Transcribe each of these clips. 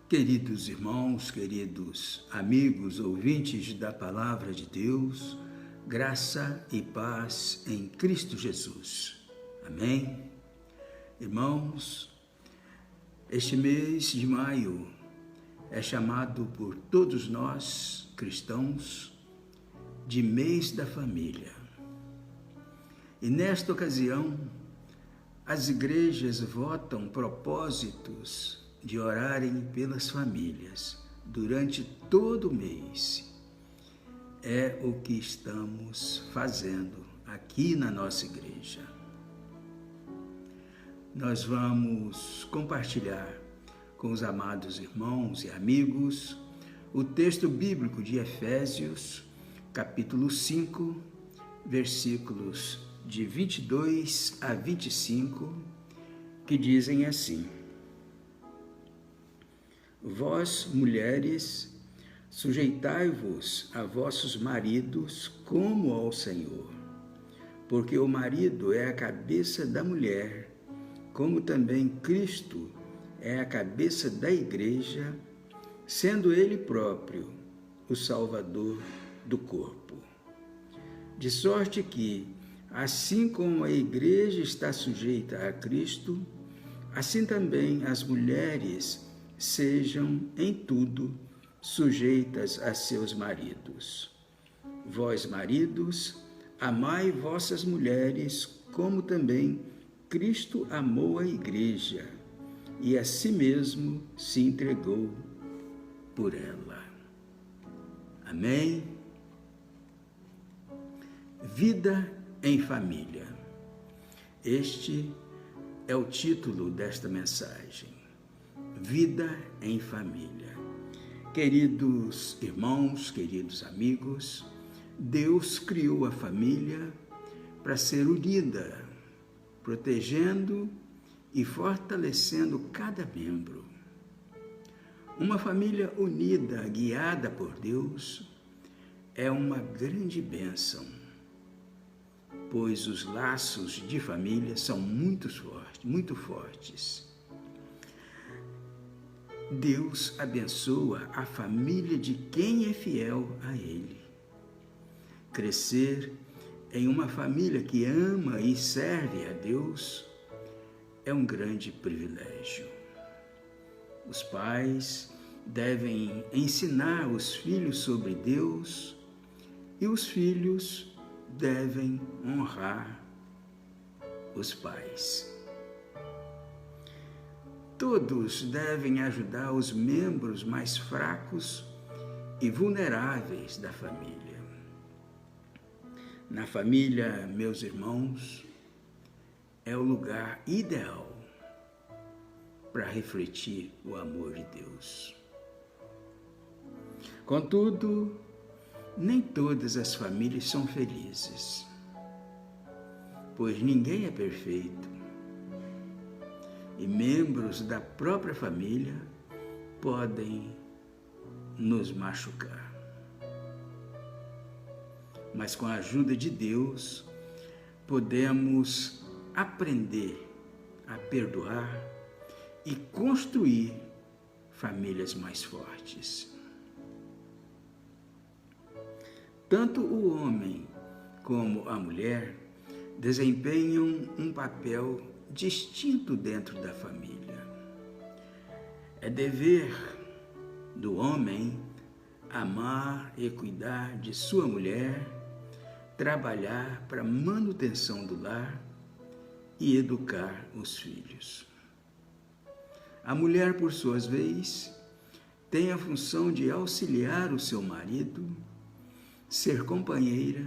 Queridos irmãos, queridos amigos, ouvintes da Palavra de Deus, graça e paz em Cristo Jesus. Amém? Irmãos, este mês de maio é chamado por todos nós, cristãos, de mês da família. E nesta ocasião, as igrejas votam propósitos de orarem pelas famílias durante todo o mês. É o que estamos fazendo aqui na nossa igreja. Nós vamos compartilhar com os amados irmãos e amigos o texto bíblico de Efésios, capítulo 5, versículos de 22 a 25, que dizem assim: Vós, mulheres, sujeitai-vos a vossos maridos como ao Senhor, porque o marido é a cabeça da mulher, como também Cristo é a cabeça da igreja, sendo ele próprio o Salvador do corpo. De sorte que, assim como a igreja está sujeita a Cristo, assim também as mulheres sejam em tudo sujeitas a seus maridos. Vós, maridos, amai vossas mulheres, como também Cristo amou a igreja e a si mesmo se entregou por ela. Amém? Vida em família. Este é o título desta mensagem. Vida em família. Queridos irmãos, queridos amigos, Deus criou a família para ser unida, protegendo e fortalecendo cada membro. Uma família unida, guiada por Deus, é uma grande bênção, pois os laços de família são muito fortes. Deus abençoa a família de quem é fiel a Ele. Crescer em uma família que ama e serve a Deus é um grande privilégio. Os pais devem ensinar os filhos sobre Deus e os filhos devem honrar os pais. Todos devem ajudar os membros mais fracos e vulneráveis da família. Na família, meus irmãos, é o lugar ideal para refletir o amor de Deus. Contudo, nem todas as famílias são felizes, pois ninguém é perfeito. E membros da própria família podem nos machucar. Mas com a ajuda de Deus, podemos aprender a perdoar e construir famílias mais fortes. Tanto o homem como a mulher desempenham um papel distinto dentro da família. É dever do homem amar e cuidar de sua mulher, trabalhar para a manutenção do lar e educar os filhos. A mulher, por sua vez, tem a função de auxiliar o seu marido, ser companheira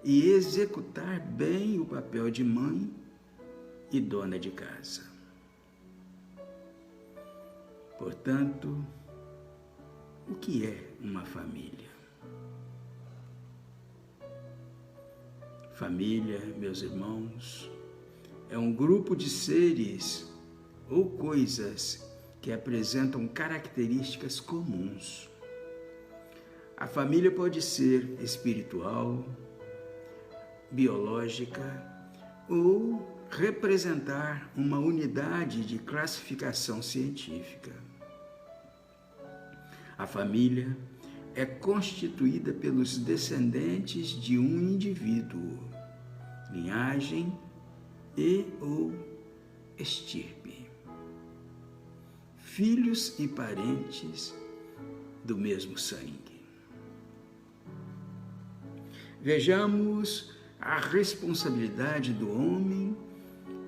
e executar bem o papel de mãe e dona de casa. Portanto, o que é uma família? Família, meus irmãos, é um grupo de seres ou coisas que apresentam características comuns. A família pode ser espiritual, biológica ou representar uma unidade de classificação científica. A família é constituída pelos descendentes de um indivíduo, linhagem e ou estirpe, filhos e parentes do mesmo sangue. Vejamos a responsabilidade do homem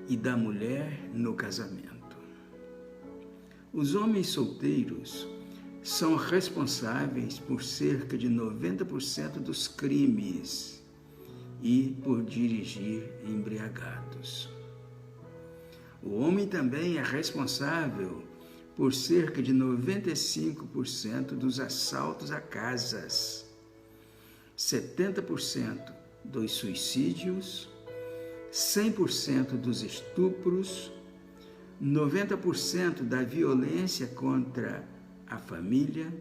e da mulher no casamento. Os homens solteiros são responsáveis por cerca de 90% dos crimes e por dirigir embriagados. O homem também é responsável por cerca de 95% dos assaltos a casas, 70% dos suicídios, 100% dos estupros, 90% da violência contra a família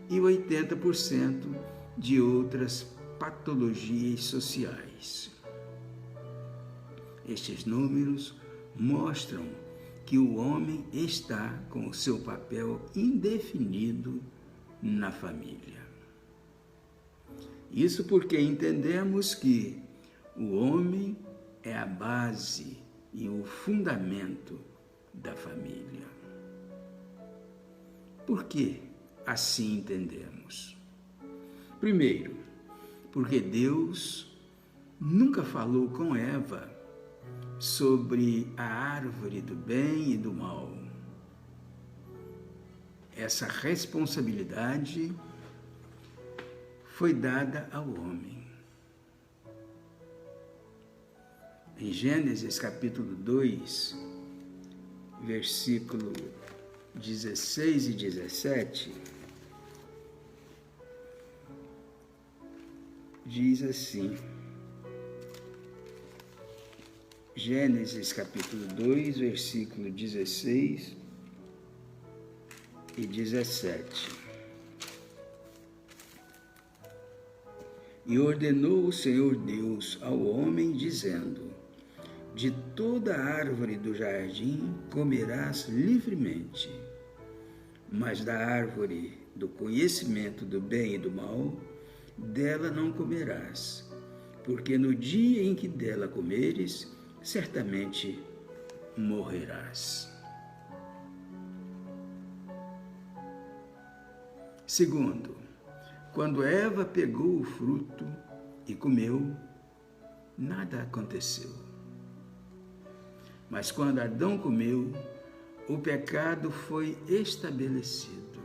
e 80% de outras patologias sociais. Estes números mostram que o homem está com o seu papel indefinido na família. Isso porque entendemos que o homem é a base e o fundamento da família. Por que assim entendemos? Primeiro, porque Deus nunca falou com Eva sobre a árvore do bem e do mal. Essa responsabilidade foi dada ao homem. Em Gênesis capítulo 2, versículo 16 e 17, diz assim, Gênesis capítulo 2, versículo 16 e 17. E ordenou o Senhor Deus ao homem, dizendo: de toda árvore do jardim comerás livremente, mas da árvore do conhecimento do bem e do mal, dela não comerás, porque no dia em que dela comeres, certamente morrerás. Segundo, quando Eva pegou o fruto e comeu, nada aconteceu. Mas quando Adão comeu, o pecado foi estabelecido.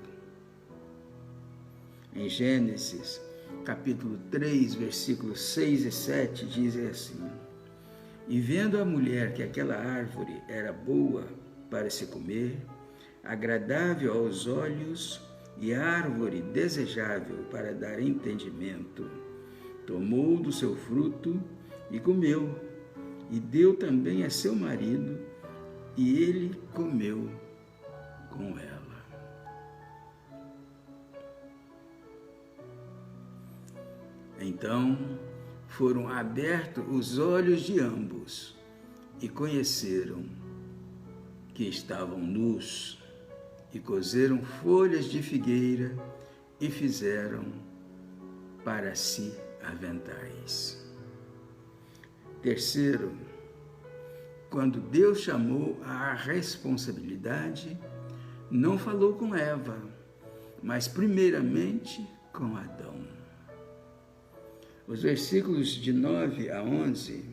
Em Gênesis, capítulo 3, versículos 6 e 7, diz assim: e vendo a mulher que aquela árvore era boa para se comer, agradável aos olhos e árvore desejável para dar entendimento, tomou do seu fruto e comeu, e deu também a seu marido, e ele comeu com ela. Então foram abertos os olhos de ambos e conheceram que estavam nus, e coseram folhas de figueira e fizeram para si aventais. Terceiro, quando Deus chamou à responsabilidade, não falou com Eva, mas primeiramente com Adão. Os versículos de 9 a 11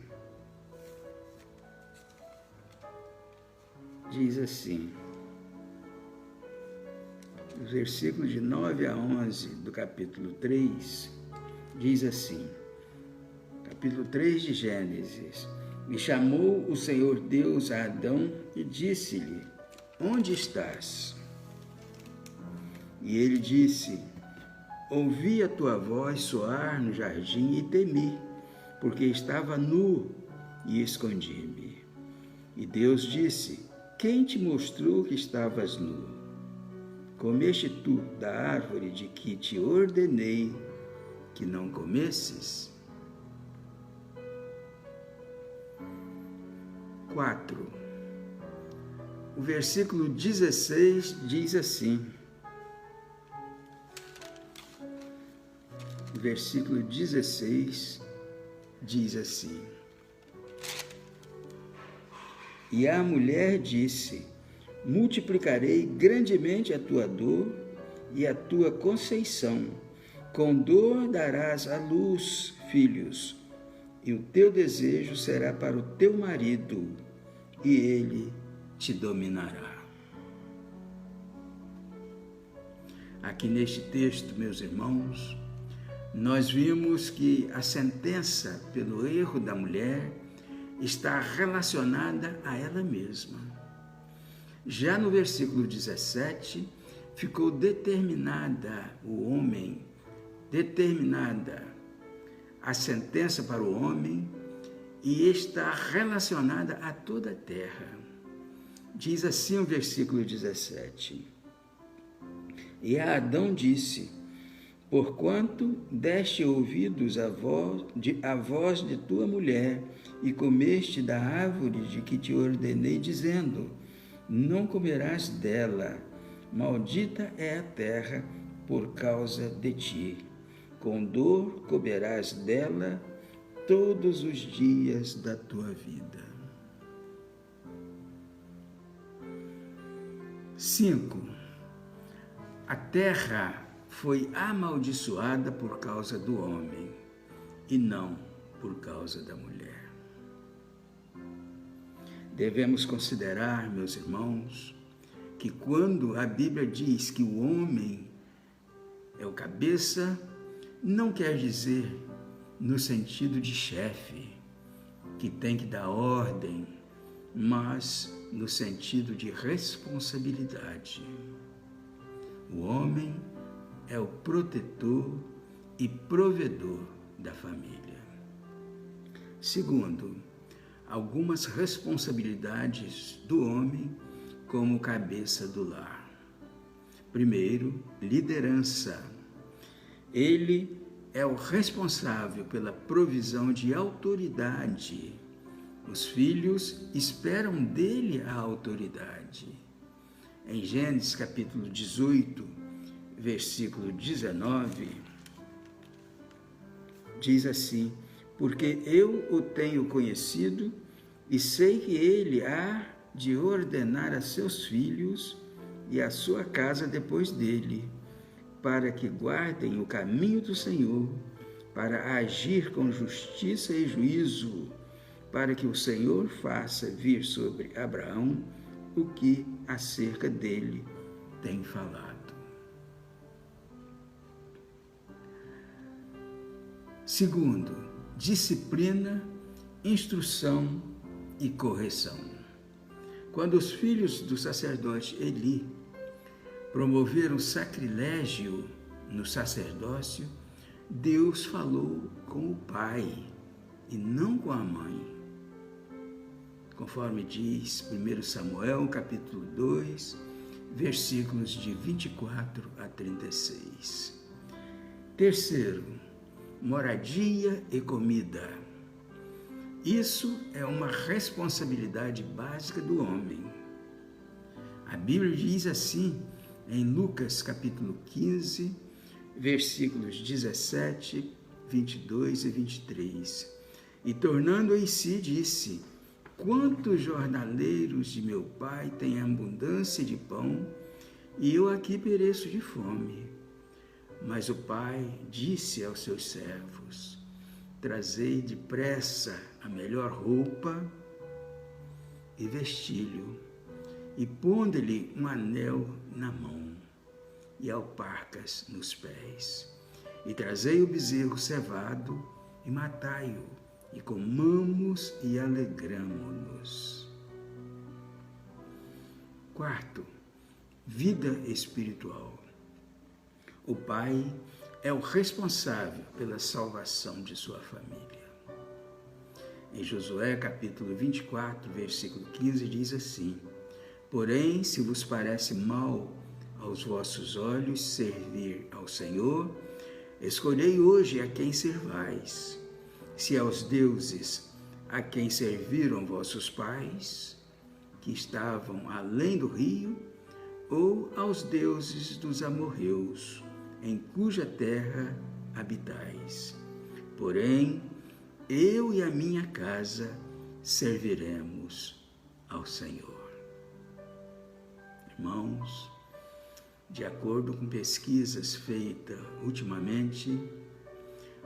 diz assim, os versículos de 9 a 11 do capítulo 3, diz assim, capítulo 3 de Gênesis: e chamou o Senhor Deus a Adão e disse-lhe: onde estás? E ele disse: ouvi a tua voz soar no jardim e temi, porque estava nu e escondi-me. E Deus disse: quem te mostrou que estavas nu? Comeste tu da árvore de que te ordenei que não comesses? 4. O versículo 16 diz assim: versículo 16, diz assim: E a mulher disse: multiplicarei grandemente a tua dor e a tua conceição. Com dor darás à luz filhos, e o teu desejo será para o teu marido, e ele te dominará. Aqui neste texto, meus irmãos, nós vimos que a sentença pelo erro da mulher está relacionada a ela mesma. Já no versículo 17, ficou determinada a sentença para o homem, e está relacionada a toda a terra. Diz assim o versículo 17: E a Adão disse: porquanto deste ouvidos à voz de tua mulher, e comeste da árvore de que te ordenei, dizendo: não comerás dela, maldita é a terra por causa de ti. Com dor comerás dela todos os dias da tua vida. 5. A terra foi amaldiçoada por causa do homem e não por causa da mulher. Devemos considerar, meus irmãos, que quando a Bíblia diz que o homem é o cabeça, não quer dizer no sentido de chefe, que tem que dar ordem, mas no sentido de responsabilidade. O homem é o protetor e provedor da família. Segundo, algumas responsabilidades do homem como cabeça do lar. Primeiro, liderança. Ele é o responsável pela provisão de autoridade. Os filhos esperam dele a autoridade. Em Gênesis capítulo 18, versículo 19, diz assim: porque eu o tenho conhecido e sei que ele há de ordenar a seus filhos e a sua casa depois dele, para que guardem o caminho do Senhor, para agir com justiça e juízo, para que o Senhor faça vir sobre Abraão o que acerca dele tem falado. Segundo, disciplina, instrução e correção. Quando os filhos do sacerdote Eli promoveram sacrilégio no sacerdócio, Deus falou com o pai e não com a mãe. Conforme diz 1 Samuel, capítulo 2, versículos de 24 a 36. Terceiro, moradia e comida. Isso é uma responsabilidade básica do homem. A Bíblia diz assim em Lucas capítulo 15, versículos 17, 22 e 23. E tornando em si, disse: quantos jornaleiros de meu pai têm abundância de pão, e eu aqui pereço de fome. Mas o pai disse aos seus servos: trazei depressa a melhor roupa e vestilho, e ponde-lhe um anel na mão e alparcas nos pés. E trazei o bezerro cevado e matai-o, e comamos e alegramo-nos. Quarto, vida espiritual. O pai é o responsável pela salvação de sua família. Em Josué capítulo 24, versículo 15, diz assim: porém, se vos parece mal aos vossos olhos servir ao Senhor, escolhei hoje a quem servais, se aos deuses a quem serviram vossos pais, que estavam além do rio, ou aos deuses dos amorreus, em cuja terra habitais. Porém, eu e a minha casa serviremos ao Senhor. Irmãos, de acordo com pesquisas feitas ultimamente,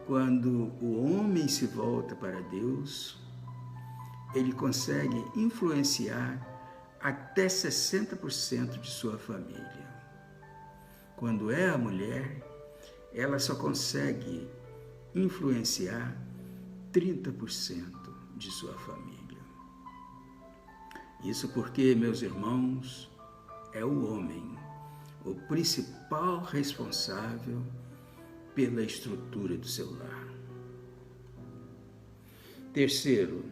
quando o homem se volta para Deus, ele consegue influenciar até 60% de sua família. Quando é a mulher, ela só consegue influenciar 30% de sua família. Isso porque, meus irmãos, é o homem o principal responsável pela estrutura do seu lar. Terceiro,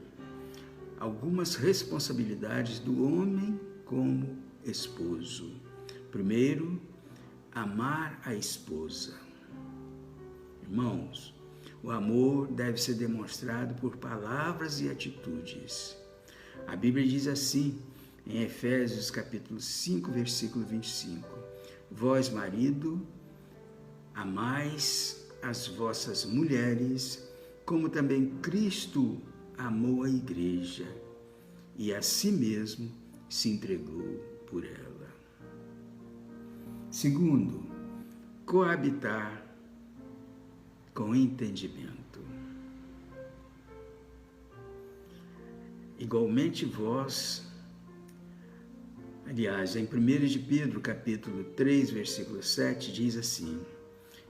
algumas responsabilidades do homem como esposo. Primeiro, amar a esposa. Irmãos, o amor deve ser demonstrado por palavras e atitudes. A Bíblia diz assim, em Efésios capítulo 5, versículo 25: Vós, marido, amais as vossas mulheres, como também Cristo amou a igreja e a si mesmo se entregou por ela. Segundo, coabitar com entendimento. Igualmente vós, aliás, em 1 de Pedro, capítulo 3, versículo 7, diz assim: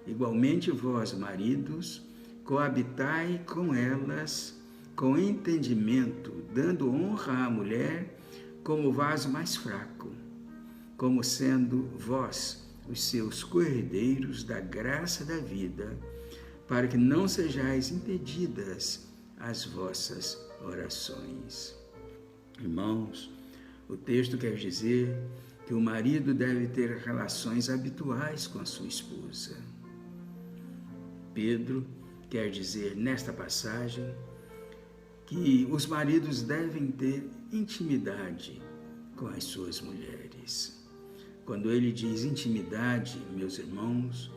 Igualmente vós, maridos, coabitai com elas com entendimento, dando honra à mulher como vaso mais fraco, como sendo vós os seus coherdeiros da graça da vida, para que não sejais impedidas as vossas orações. Irmãos, o texto quer dizer que o marido deve ter relações habituais com a sua esposa. Pedro quer dizer nesta passagem que os maridos devem ter intimidade com as suas mulheres. Quando ele diz intimidade, meus irmãos,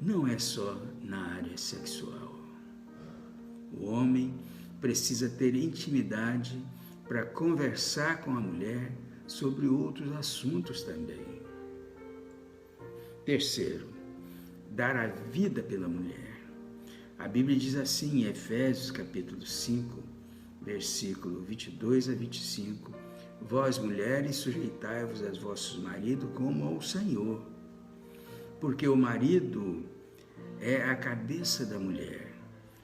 não é só na área sexual. O homem precisa ter intimidade para conversar com a mulher sobre outros assuntos também. Terceiro, dar a vida pela mulher. A Bíblia diz assim em Efésios capítulo 5, versículo 22 a 25, Vós, mulheres, sujeitai-vos aos vossos maridos como ao Senhor, porque o marido é a cabeça da mulher,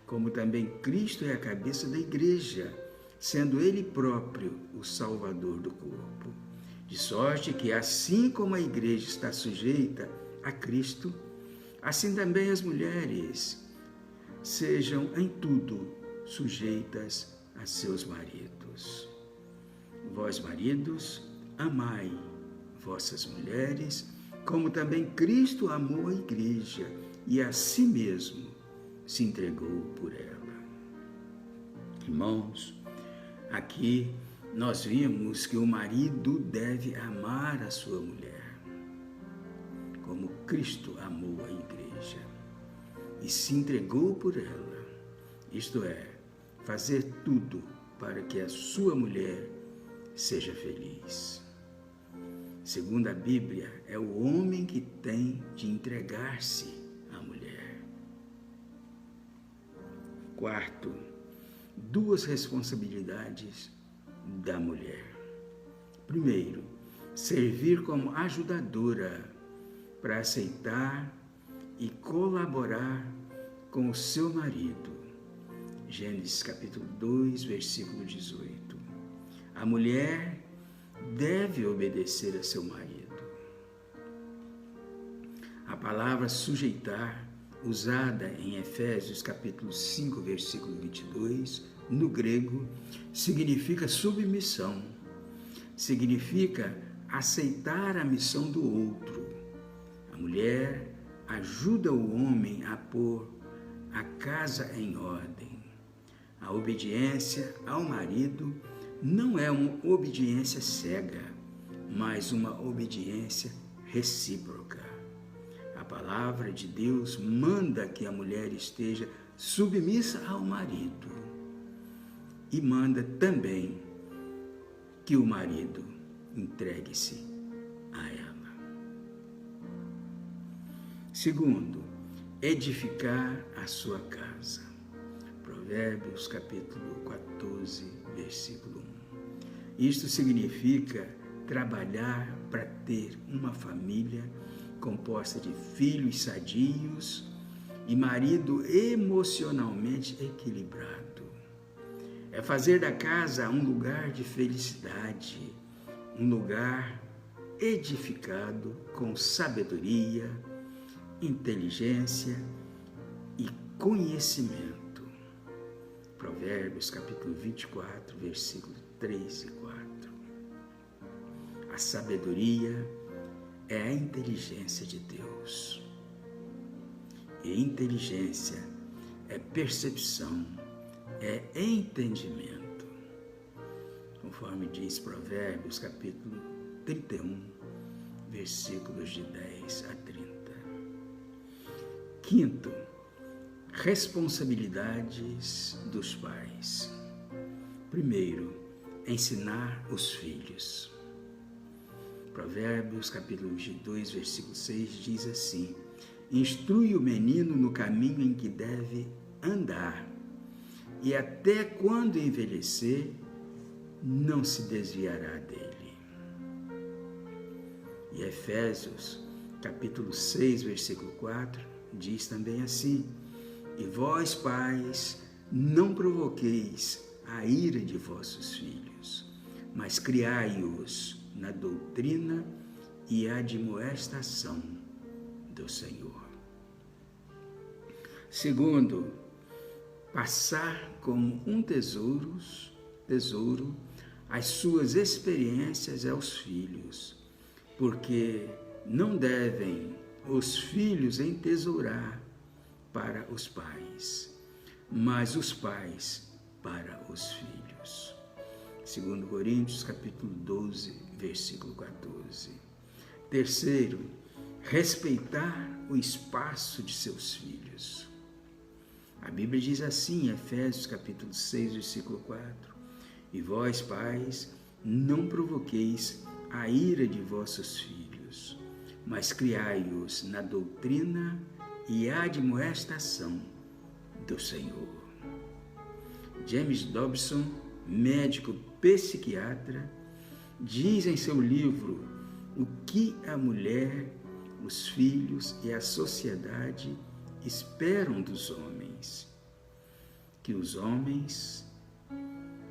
como também Cristo é a cabeça da igreja, sendo Ele próprio o Salvador do corpo. De sorte que, assim como a igreja está sujeita a Cristo, assim também as mulheres sejam em tudo sujeitas a seus maridos. Vós, maridos, amai vossas mulheres, como também Cristo amou a igreja e a si mesmo se entregou por ela. Irmãos, aqui nós vimos que o marido deve amar a sua mulher, como Cristo amou a igreja e se entregou por ela, isto é, fazer tudo para que a sua mulher seja feliz. Segundo a Bíblia, é o homem que tem de entregar-se à mulher. Quarto, duas responsabilidades da mulher. Primeiro, servir como ajudadora para aceitar e colaborar com o seu marido. Gênesis capítulo 2, versículo 18. A mulher deve obedecer a seu marido. A palavra sujeitar, usada em Efésios capítulo 5, versículo 22, no grego, significa submissão, significa aceitar a missão do outro. A mulher ajuda o homem a pôr a casa em ordem. A obediência ao marido não é uma obediência cega, mas uma obediência recíproca. A palavra de Deus manda que a mulher esteja submissa ao marido e manda também que o marido entregue-se a ela. Segundo, edificar a sua casa. Provérbios capítulo 14, versículo 1. Isto significa trabalhar para ter uma família composta de filhos sadios e marido emocionalmente equilibrado. É fazer da casa um lugar de felicidade, um lugar edificado com sabedoria, inteligência e conhecimento. Provérbios capítulo 24, versículos 3 e 4. A sabedoria é a inteligência de Deus. E inteligência é percepção, é entendimento. Conforme diz Provérbios capítulo 31, versículos de 10 a 30. Quinto, responsabilidades dos pais. Primeiro, ensinar os filhos. Provérbios capítulo 22, versículo 6 diz assim: instrui o menino no caminho em que deve andar, e até quando envelhecer, não se desviará dele. E Efésios capítulo 6, versículo 4 diz também assim: e vós, pais, não provoqueis a ira de vossos filhos, mas criai-os na doutrina e admoestação do Senhor. Segundo, passar como um tesouro as suas experiências aos filhos, porque não devem os filhos entesourar para os pais, mas os pais para os filhos. 2 Coríntios capítulo 12, versículo 14. Terceiro, respeitar o espaço de seus filhos. A Bíblia diz assim em Efésios capítulo 6, versículo 4: e vós, pais, não provoqueis a ira de vossos filhos, mas criai-os na doutrina e admoestação do Senhor. James Dobson, médico psiquiatra, diz em seu livro O que a mulher, os filhos e a sociedade esperam dos homens, que os homens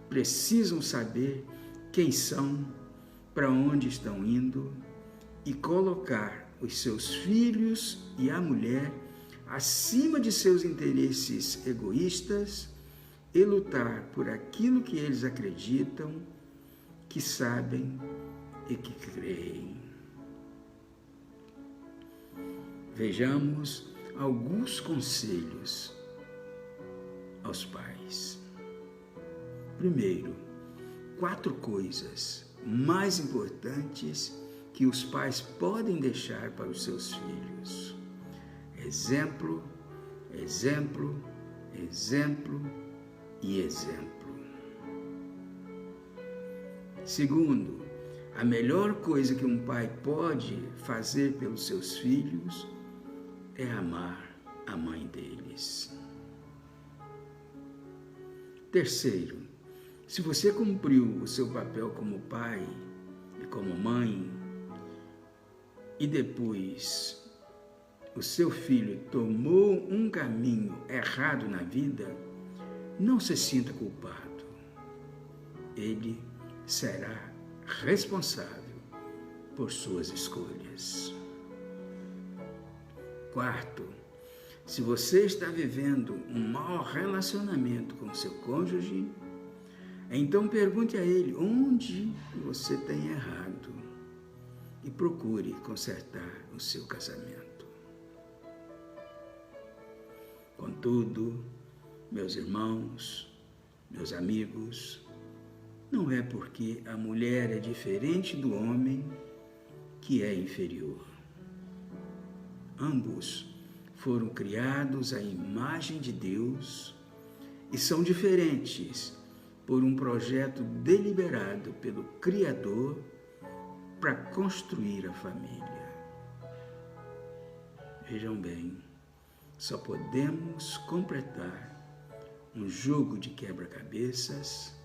precisam saber quem são, para onde estão indo e colocar os seus filhos e a mulher acima de seus interesses egoístas e lutar por aquilo que eles acreditam, que sabem e que creem. Vejamos alguns conselhos aos pais. Primeiro, 4 coisas mais importantes que os pais podem deixar para os seus filhos. Exemplo, exemplo, exemplo e exemplo. Segundo, a melhor coisa que um pai pode fazer pelos seus filhos é amar a mãe deles. Terceiro, se você cumpriu o seu papel como pai e como mãe, e depois o seu filho tomou um caminho errado na vida, não se sinta culpado. Ele será responsável por suas escolhas. Quarto, se você está vivendo um mau relacionamento com seu cônjuge, então pergunte a ele onde você tem errado e procure consertar o seu casamento. Contudo, meus irmãos, meus amigos, não é porque a mulher é diferente do homem que é inferior. Ambos foram criados à imagem de Deus e são diferentes por um projeto deliberado pelo Criador para construir a família. Vejam bem, só podemos completar um jogo de quebra-cabeças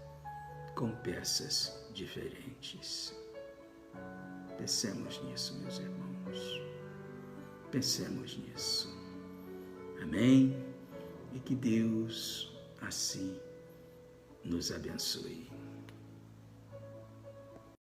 com peças diferentes. Pensemos nisso, meus irmãos. Pensemos nisso. Amém? E que Deus assim nos abençoe.